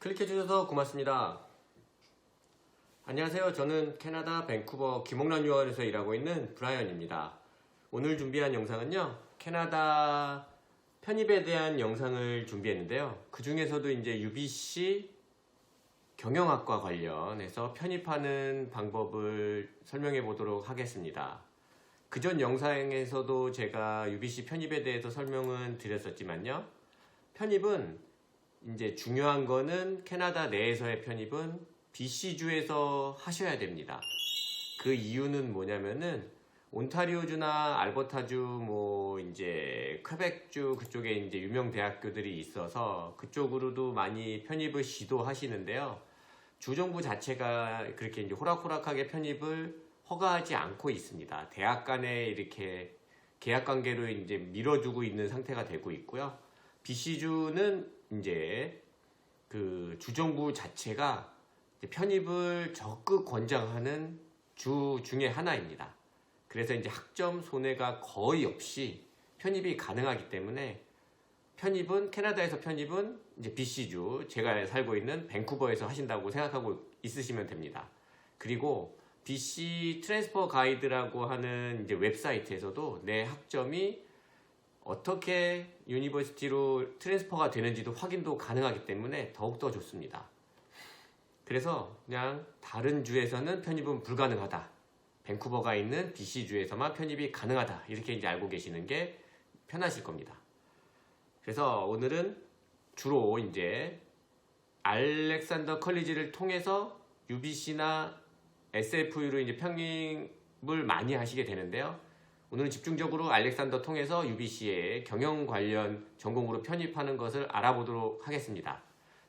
클릭해주셔서 고맙습니다. 안녕하세요. 저는 캐나다 밴쿠버 김옥란 유월에서 일하고 있는 브라이언입니다. 오늘 준비한 영상은요, 캐나다 편입에 대한 영상을 준비했는데요. 그 중에서도 이제 UBC 경영학과 관련해서 편입하는 방법을 설명해 보도록 하겠습니다. 그전 영상에서도 제가 UBC 편입에 대해서 설명은 드렸었지만요. 편입은 이제 중요한 거는 캐나다 내에서의 편입은 BC주에서 하셔야 됩니다. 그 이유는 뭐냐면은 온타리오주나 알버타주 이제 퀘벡주 그쪽에 이제 유명 대학교들이 있어서 그쪽으로도 많이 편입을 시도하시는데요. 주정부 자체가 그렇게 이제 호락호락하게 편입을 허가하지 않고 있습니다. 대학 간에 이렇게 계약 관계로 이제 밀어두고 있는 상태가 되고 있고요. BC주는 이제 그 주정부 자체가 편입을 적극 권장하는 주 중에 하나입니다. 그래서 이제 학점 손해가 거의 없이 편입이 가능하기 때문에 캐나다에서 편입은 이제 BC주, 제가 살고 있는 밴쿠버에서 하신다고 생각하고 있으시면 됩니다. 그리고 BC 트랜스퍼 가이드라고 하는 이제 웹사이트에서도 내 학점이 어떻게 유니버시티로 트랜스퍼가 되는지도 확인도 가능하기 때문에 더욱더 좋습니다. 그래서 그냥 다른 주에서는 편입은 불가능하다. 밴쿠버가 있는 BC주에서만 편입이 가능하다. 이렇게 이제 알고 계시는 게 편하실 겁니다. 그래서 오늘은 주로 이제 알렉산더 컬리지를 통해서 UBC나 SFU로 이제 편입을 많이 하시게 되는데요. 오늘은 집중적으로 알렉산더 통해서 UBC의 경영 관련 전공으로 편입하는 것을 알아보도록 하겠습니다.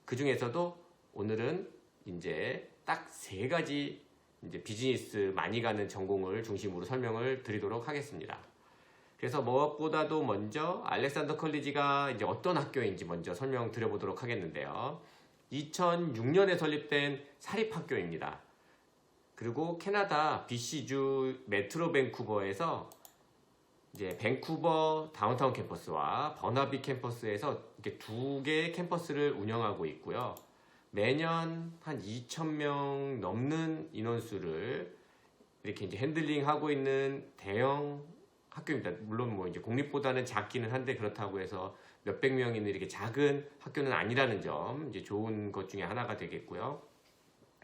그 중에서도 오늘은 이제 딱 세 가지 이제 비즈니스 많이 가는 전공을 중심으로 설명을 드리도록 하겠습니다. 그래서 무엇보다도 먼저 알렉산더 컬리지가 이제 어떤 학교인지 먼저 설명드려보도록 하겠는데요. 2006년에 설립된 사립학교입니다. 그리고 캐나다 BC주 메트로 밴쿠버에서 이제 밴쿠버 다운타운 캠퍼스와 버나비 캠퍼스에서 이렇게 두 개의 캠퍼스를 운영하고 있고요. 매년 한 2,000명 넘는 인원수를 이렇게 이제 핸들링하고 있는 대형 학교입니다. 물론 이제 공립보다는 작기는 한데 그렇다고 해서 몇백 명 있는 이렇게 작은 학교는 아니라는 점, 이제 좋은 것 중에 하나가 되겠고요.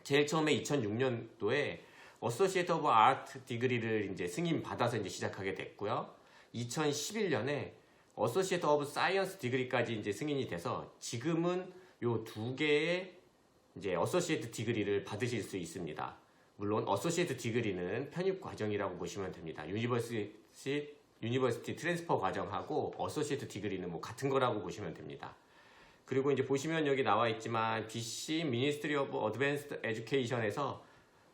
제일 처음에 2006년도에 어소시에이트 오브 아트 디그리를 이제 승인 받아서 이제 시작하게 됐고요. 2011년에 어소시에이트 오브 사이언스 디그리까지 이제 승인이 돼서 지금은 요 두 개의 이제 어소시에이트 디그리를 받으실 수 있습니다. 물론 어소시에이트 디그리는 편입 과정이라고 보시면 됩니다. 유니버시티 트랜스퍼 과정하고 어소시에이트 디그리는 같은 거라고 보시면 됩니다. 그리고 이제 보시면 여기 나와 있지만 BC Ministry of Advanced Education에서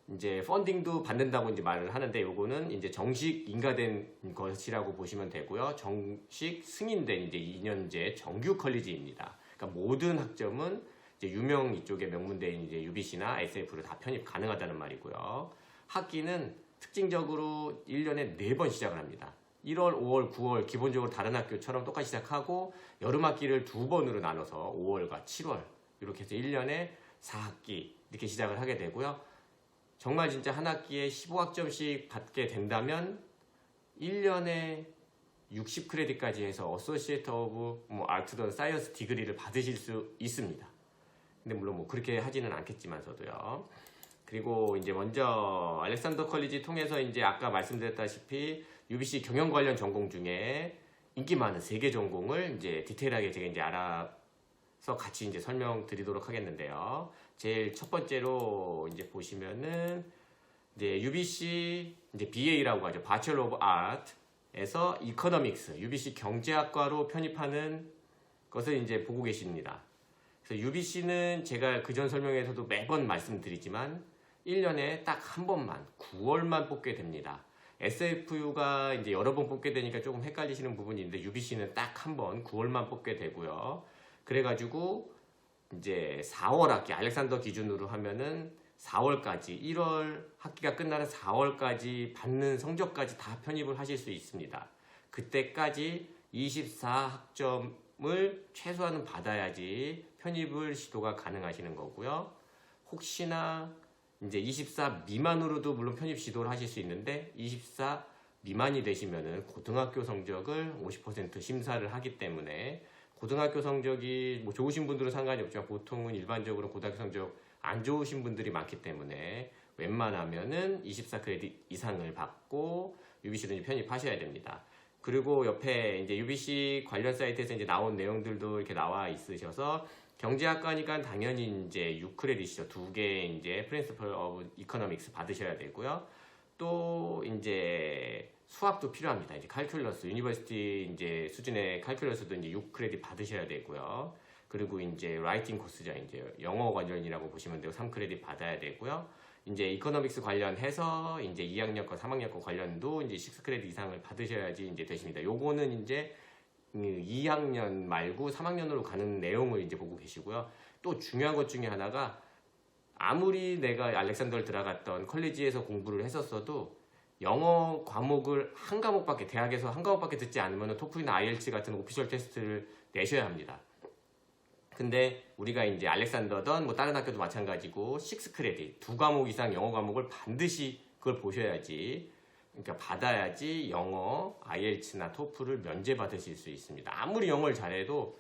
이제 펀딩도 받는다고 이제 말을 하는데 요거는 이제 정식 인가된 것이라고 보시면 되고요. 정식 승인된 이제 2년제 정규 컬리지입니다. 그러니까 모든 학점은 이제 유명 이쪽에 명문대인 이제 UBC나 SF로 다 편입 가능하다는 말이고요. 학기는 특징적으로 1년에 4번 시작을 합니다. 1월, 5월, 9월 기본적으로 다른 학교처럼 똑같이 시작하고 여름 학기를 2번으로 나눠서 5월과 7월 이렇게 해서 1년에 4학기 이렇게 시작을 하게 되고요. 정말 진짜 한 학기에 15학점씩 받게 된다면 1년에 60크레딧까지 해서 어소시에이트 오브 아트든 사이언스 디그리를 받으실 수 있습니다. 근데 물론 그렇게 하지는 않겠지만서도요. 그리고 이제 먼저 알렉산더 컬리지 통해서 이제 아까 말씀드렸다시피 UBC 경영 관련 전공 중에 인기 많은 3개 전공을 이제 디테일하게 제가 이제 알아서 같이 이제 설명드리도록 하겠는데요. 제일 첫 번째로 이제 보시면은 이제 UBC 이제 BA라고 하죠. Bachelor of Art에서 Economics, UBC 경제학과로 편입하는 것을 이제 보고 계십니다. 그래서 UBC는 제가 그전 설명에서도 매번 말씀드리지만 1년에 딱 한 번만 9월만 뽑게 됩니다. SFU가 이제 여러 번 뽑게 되니까 조금 헷갈리시는 부분이 있는데 UBC는 딱 한 번 9월만 뽑게 되고요. 그래가지고 이제 4월 학기 알렉산더 기준으로 하면은 4월까지 1월 학기가 끝나는 4월까지 받는 성적까지 다 편입을 하실 수 있습니다. 그때까지 24학점을 최소한은 받아야지 편입을 시도가 가능하시는 거고요. 혹시나 이제 24 미만으로도 물론 편입 시도를 하실 수 있는데 24 미만이 되시면은 고등학교 성적을 50% 심사를 하기 때문에 고등학교 성적이 뭐 좋으신 분들은 상관이 없지만 보통은 일반적으로 고등학교 성적 안 좋으신 분들이 많기 때문에 웬만하면은 24 크레딧 이상을 받고 UBC로 편입하셔야 됩니다. 그리고 옆에 이제 UBC 관련 사이트에서 이제 나온 내용들도 이렇게 나와 있으셔서 경제학과니까 당연히 이제 6크레딧이죠. 2개 이제 Principle of Economics 받으셔야 되고요. 또 이제 수학도 필요합니다. 이제 칼큘러스, 유니버시티 이제 수준의 칼큘러스도 이제 6크레딧 받으셔야 되고요. 그리고 이제 라이팅 코스죠. 이제 영어 관련이라고 보시면 되고 3크레딧 받아야 되고요. 이제 이코노믹스 관련해서 이제 2학년과 3학년과 관련도 이제 6크레딧 이상을 받으셔야지 이제 되십니다. 요거는 이제 2학년 말고 3학년으로 가는 내용을 이제 보고 계시고요. 또 중요한 것 중에 하나가 아무리 내가 알렉산더를 들어갔던 컬리지에서 공부를 했었어도 영어 과목을 한 과목밖에 대학에서 한 과목밖에 듣지 않으면 토플이나 IELTS 같은 오피셜 테스트를 내셔야 합니다. 근데 우리가 이제 알렉산더든 뭐 다른 학교도 마찬가지고 6크레딧 2과목 이상 영어 과목을 반드시 그걸 보셔야지 그러니까 받아야지 영어, IELTS나 토플을 면제받으실 수 있습니다. 아무리 영어를 잘해도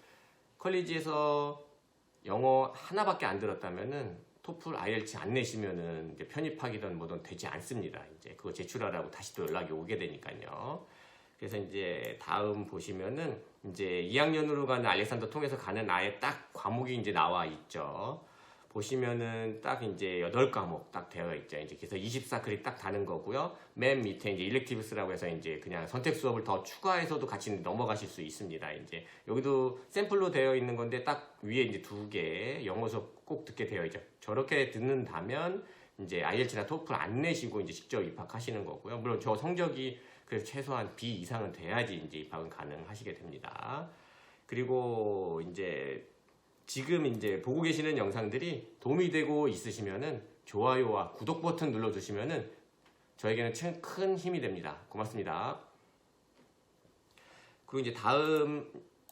컬리지에서 영어 하나밖에 안 들었다면은 토플, IELTS 안 내시면은 이제 편입하기든 뭐든 되지 않습니다. 이제 그거 제출하라고 다시 또 연락이 오게 되니까요. 그래서 이제 다음 보시면은 이제 2학년으로 가는 알렉산더 통해서 가는 아예 딱 과목이 이제 나와 있죠. 보시면은 딱 이제 8과목 딱 되어 있죠. 이제 그래서 24크레딧 딱 다는 거고요. 맨 밑에 이제 일렉티브스라고 해서 이제 그냥 선택 수업을 더 추가해서도 같이 넘어가실 수 있습니다. 이제 여기도 샘플로 되어 있는 건데 딱 위에 이제 2개 영어 수업 꼭 듣게 되어 있죠. 저렇게 듣는다면 이제 IELTS나 토플 안 내시고 이제 직접 입학하시는 거고요. 물론 저 성적이 그래서 최소한 B 이상은 돼야지 이제 입학은 가능하시게 됩니다. 그리고 이제 지금 이제 보고 계시는 영상들이 도움이 되고 있으시면은 좋아요와 구독 버튼 눌러주시면은 저에게는 큰 힘이 됩니다. 고맙습니다. 그리고 이제 다음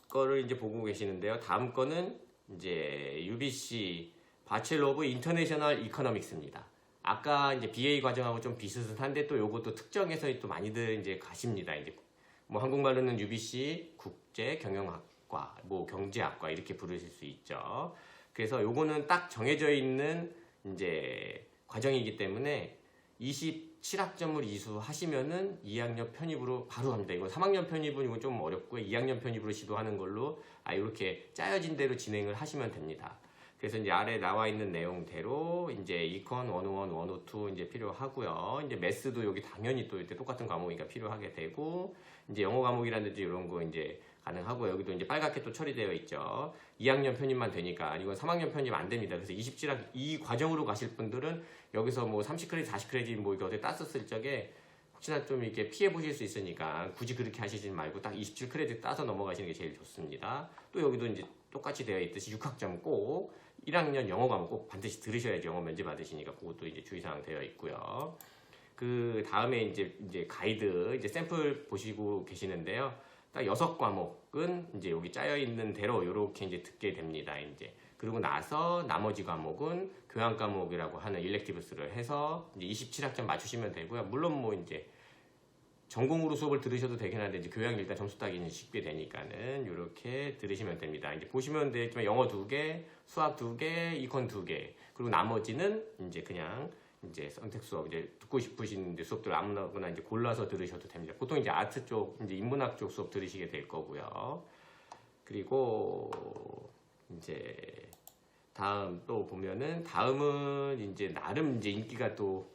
거를 이제 보고 계시는데요. 다음 거는 이제 UBC 바첼러 오브 인터내셔널 이코노믹스입니다. 아까 이제 BA 과정하고 좀 비슷한데 또 요것도 특정해서 또 많이들 이제 가십니다. 이제 뭐 한국말로는 UBC 국제 경영학과, 뭐 경제학과 이렇게 부르실 수 있죠. 그래서 요거는 딱 정해져 있는 이제 과정이기 때문에 27학점을 이수하시면은 2학년 편입으로 바로 갑니다. 이거 3학년 편입은 이건 좀 어렵고요. 2학년 편입으로 시도하는 걸로 이렇게 짜여진 대로 진행을 하시면 됩니다. 그래서 이제 아래 나와 있는 내용대로 이제 이콘 101, 102 이제 필요하고요. 이제 매스도 여기 당연히 또 이렇게 똑같은 과목이니까 필요하게 되고 이제 영어 과목이라든지 이런 거 이제 가능하고요. 여기도 이제 빨갛게 또 처리되어 있죠. 2학년 편입만 되니까 이건 3학년 편입 안 됩니다. 그래서 27학 이 과정으로 가실 분들은 여기서 뭐 30크레딧, 40크레딧 뭐 이거 어디 땄었을 적에 혹시나 좀 이렇게 피해 보실 수 있으니까 굳이 그렇게 하시지 말고 딱 27크레딧 따서 넘어가시는 게 제일 좋습니다. 또 여기도 이제 똑같이 되어 있듯이 6학점 꼭 1학년 영어 과목 꼭 반드시 들으셔야지 영어 면제 받으시니까 그것도 이제 주의사항 되어 있고요. 그 다음에 이제 가이드 이제 샘플 보시고 계시는데요. 딱 6과목은 이제 여기 짜여 있는 대로 이렇게 이제 듣게 됩니다. 이제 그리고 나서 나머지 과목은 교양 과목이라고 하는 일렉티브스를 해서 이제 27학점 맞추시면 되고요. 물론 뭐 이제 전공으로 수업을 들으셔도 되긴 하는데 이제 교양 일단 점수 따기는 쉽게 되니까는 이렇게 들으시면 됩니다. 이제 보시면 되지만 영어 2개, 수학 2개, 이콘 2개, 그리고 나머지는 이제 그냥 이제 선택 수업 이제 듣고 싶으신 이제 수업들 아무거나 이제 골라서 들으셔도 됩니다. 보통 이제 아트 쪽, 이제 인문학 쪽 수업 들으시게 될 거고요. 그리고 이제 다음 또 보면은 다음은 이제 나름 이제 인기가 또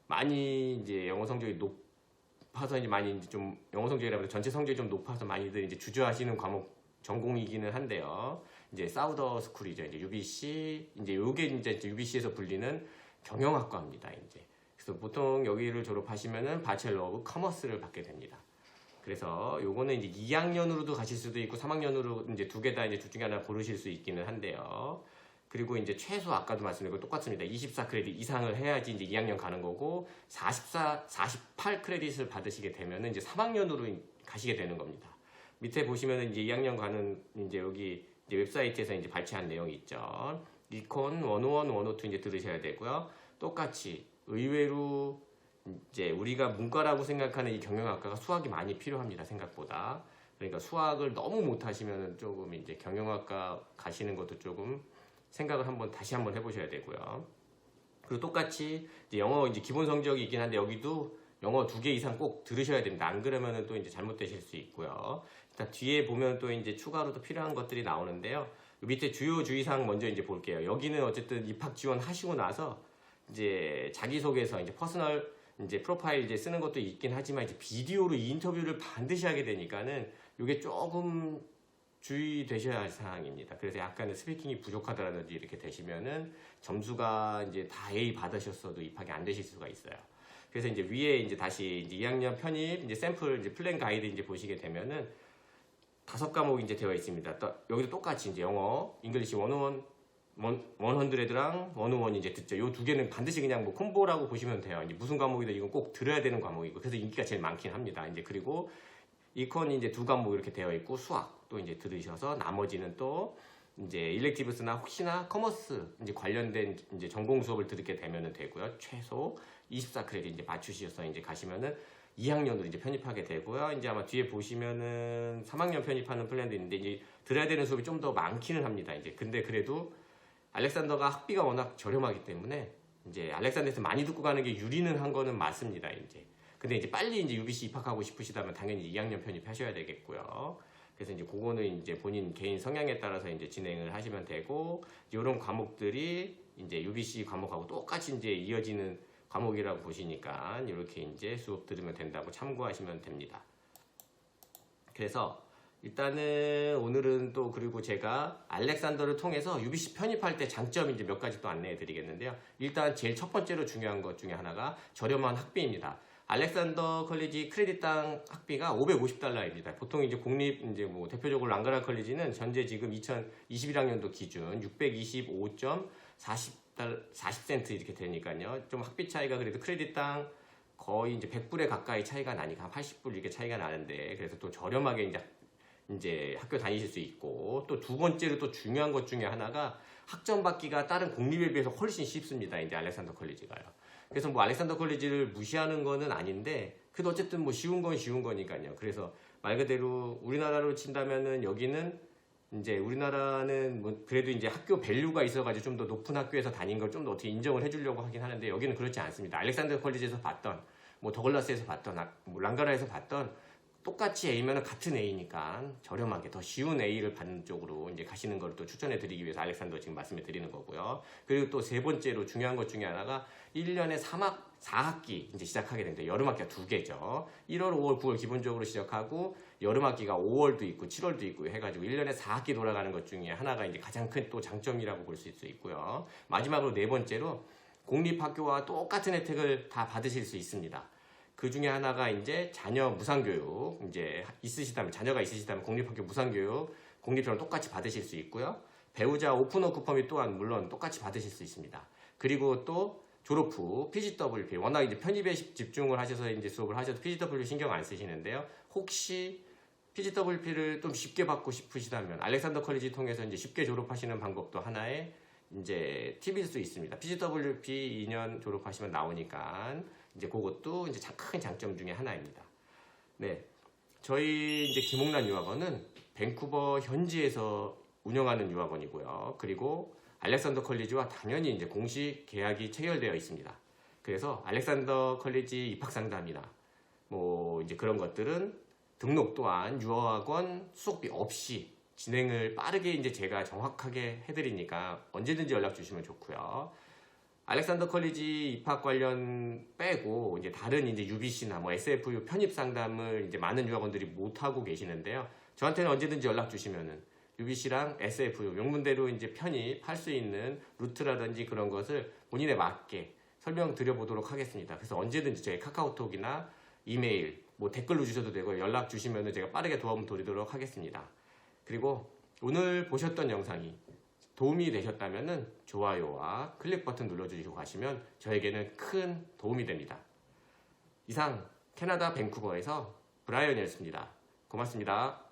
많이 이제 영어 성적이 높아서 이제 많이 이제 좀 영어 성적이라면 전체 성적이 좀 높아서 많이들 이제 주저하시는 과목 전공이기는 한데요. 이제 사우더 스쿨이죠. 이제 UBC 이제 요게 이제 UBC에서 불리는 경영학과입니다. 이제 그래서 보통 여기를 졸업하시면은 바첼러 오브 커머스를 받게 됩니다. 그래서 요거는 이제 2학년으로도 가실 수도 있고 3학년으로 이제 두 개 다 이제 둘 중에 하나 고르실 수 있기는 한데요. 그리고 이제 최소 아까도 말씀드린 거 똑같습니다. 24크레딧 이상을 해야지 이제 2학년 가는 거고 48크레딧을 받으시게 되면은 이제 3학년으로 가시게 되는 겁니다. 밑에 보시면은 이제 2학년 가는 이제 여기 이제 웹사이트에서 이제 발췌한 내용이 있죠. 이콘 101, 102 이제 들으셔야 되고요. 똑같이 의외로 이제 우리가 문과라고 생각하는 이 경영학과가 수학이 많이 필요합니다. 생각보다. 그러니까 수학을 너무 못하시면 조금 이제 경영학과 가시는 것도 조금 생각을 다시 한번 해보셔야 되고요. 그리고 똑같이 이제 영어 이제 기본 성적이 있긴 한데 여기도 영어 2개 이상 꼭 들으셔야 됩니다. 안 그러면은 또 이제 잘못되실 수 있고요. 일단 뒤에 보면 또 이제 추가로 또 필요한 것들이 나오는데요. 밑에 주요 주의사항 먼저 이제 볼게요. 여기는 어쨌든 입학 지원하시고 나서 이제 자기소개서 이제 퍼스널 이제 프로파일 이제 쓰는 것도 있긴 하지만 이제 비디오로 이 인터뷰를 반드시 하게 되니까는 이게 조금 주의되셔야 할 사항입니다. 그래서 약간의 스피킹이 부족하다든지 이렇게 되시면은 점수가 이제 다 A 받으셨어도 입학이 안 되실 수가 있어요. 그래서 이제 위에 이제 다시 이제 2학년 편입 이제 샘플 이제 플랜 가이드 이제 보시게 되면은 5과목이 이제 되어 있습니다. 또 여기도 똑같이 이제 영어, 잉글리시 101, 100랑 101 이제 듣죠. 요 2개는 반드시 그냥 뭐 콤보라고 보시면 돼요. 이제 무슨 과목이든 이건 꼭 들어야 되는 과목이고 그래서 인기가 제일 많긴 합니다. 이제 그리고 이콘 이제 2과목 이렇게 되어 있고 수학도 이제 들으셔서 나머지는 또 이제 일렉티브스나 혹시나 커머스 이제 관련된 이제 전공 수업을 들게 되면은 되고요. 최소 24크레딧 이제 맞추셔서 이제 가시면은 2학년으로 이제 편입하게 되고요. 이제 아마 뒤에 보시면은 3학년 편입하는 플랜도 있는데 이제 들어야 되는 수업이 좀 더 많기는 합니다. 이제 근데 그래도 알렉산더가 학비가 워낙 저렴하기 때문에 이제 알렉산더에서 많이 듣고 가는 게 유리는 한 거는 맞습니다. 이제 근데 이제 빨리 이제 UBC 입학하고 싶으시다면 당연히 2학년 편입하셔야 되겠고요. 그래서 이제 그거는 이제 본인 개인 성향에 따라서 이제 진행을 하시면 되고 이런 과목들이 이제 UBC 과목하고 똑같이 이제 이어지는 과목이라고 보시니까 이렇게 이제 수업 들으면 된다고 참고하시면 됩니다. 그래서 일단은 오늘은 또 그리고 제가 알렉산더를 통해서 UBC 편입할 때 장점 이제 몇 가지 또 안내해 드리겠는데요. 일단 제일 첫 번째로 중요한 것 중에 하나가 저렴한 학비입니다. 알렉산더 컬리지 크레딧당 학비가 $550입니다. 보통 이제 공립 이제 뭐 대표적으로 랑가라 컬리지는 현재 지금 2021학년도 기준 620.5.40센트 이렇게 되니까요. 좀 학비 차이가 그래도 크레딧당 거의 이제 100불에 가까이 차이가 나니까 한 80불 이렇게 차이가 나는데 그래서 또 저렴하게 이제 학교 다니실 수 있고 또 두 번째로 또 중요한 것 중에 하나가 학점 받기가 다른 공립에 비해서 훨씬 쉽습니다. 이제 알렉산더 컬리지가요. 그래서 뭐 알렉산더 컬리지를 무시하는 거는 아닌데 그래도 어쨌든 뭐 쉬운 건 쉬운 거니까요. 그래서 말 그대로 우리나라로 친다면은 여기는 이제 우리나라는 뭐 그래도 이제 학교 밸류가 있어가지고 좀 더 높은 학교에서 다닌 걸 좀 더 어떻게 인정을 해주려고 하긴 하는데 여기는 그렇지 않습니다. 알렉산더 컬리지에서 봤던 뭐 더글라스에서 봤던 뭐 랑가라에서 봤던 똑같이 A면은 같은 A니까 저렴하게 더 쉬운 A를 받는 쪽으로 이제 가시는 걸 또 추천해 드리기 위해서 알렉산더 지금 말씀해 드리는 거고요. 그리고 또 세 번째로 중요한 것 중에 하나가 1년에 4학기 이제 시작하게 됩니다. 여름학기가 2개죠. 1월, 5월, 9월 기본적으로 시작하고 여름학기가 5월도 있고 7월도 있고 해가지고 1년에 4학기 돌아가는 것 중에 하나가 이제 가장 큰 또 장점이라고 볼 수 있고요. 마지막으로 네 번째로 공립학교와 똑같은 혜택을 다 받으실 수 있습니다. 그 중에 하나가 이제 자녀 무상교육 이제 자녀가 있으시다면 공립학교 무상교육 공립처럼 똑같이 받으실 수 있고요. 배우자 오픈워크 퍼밋 또한 물론 똑같이 받으실 수 있습니다. 그리고 또 졸업 후 PGWP 워낙 이제 편입에 집중을 하셔서 이제 수업을 하셔서 PGWP 신경 안 쓰시는데요. 혹시 PGWP를 좀 쉽게 받고 싶으시다면 알렉산더 컬리지 통해서 이제 쉽게 졸업하시는 방법도 하나의 이제 팁일 수 있습니다. PGWP 2년 졸업하시면 나오니까 이제 그것도 이제 큰 장점 중에 하나입니다. 네, 저희 이제 김홍란 유학원은 밴쿠버 현지에서 운영하는 유학원이고요. 그리고 알렉산더 컬리지와 당연히 이제 공식 계약이 체결되어 있습니다. 그래서 알렉산더 컬리지 입학 상담이나 뭐 이제 그런 것들은 등록 또한 유학원 수속비 없이 진행을 빠르게 이제 제가 정확하게 해드리니까 언제든지 연락 주시면 좋고요. 알렉산더 컬리지 입학 관련 빼고 이제 다른 이제 UBC나 뭐 SFU 편입 상담을 이제 많은 유학원들이 못 하고 계시는데요. 저한테는 언제든지 연락 주시면은 UBC랑 SFU 명문대로 이제 편입할 수 있는 루트라든지 그런 것을 본인에 맞게 설명드려 보도록 하겠습니다. 그래서 언제든지 저희 카카오톡이나 이메일 뭐 댓글로 주셔도 되고 연락 주시면은 제가 빠르게 도움 드리도록 하겠습니다. 그리고 오늘 보셨던 영상이 도움이 되셨다면 좋아요와 클릭 버튼 눌러주시고 가시면 저에게는 큰 도움이 됩니다. 이상 캐나다 밴쿠버에서 브라이언이었습니다. 고맙습니다.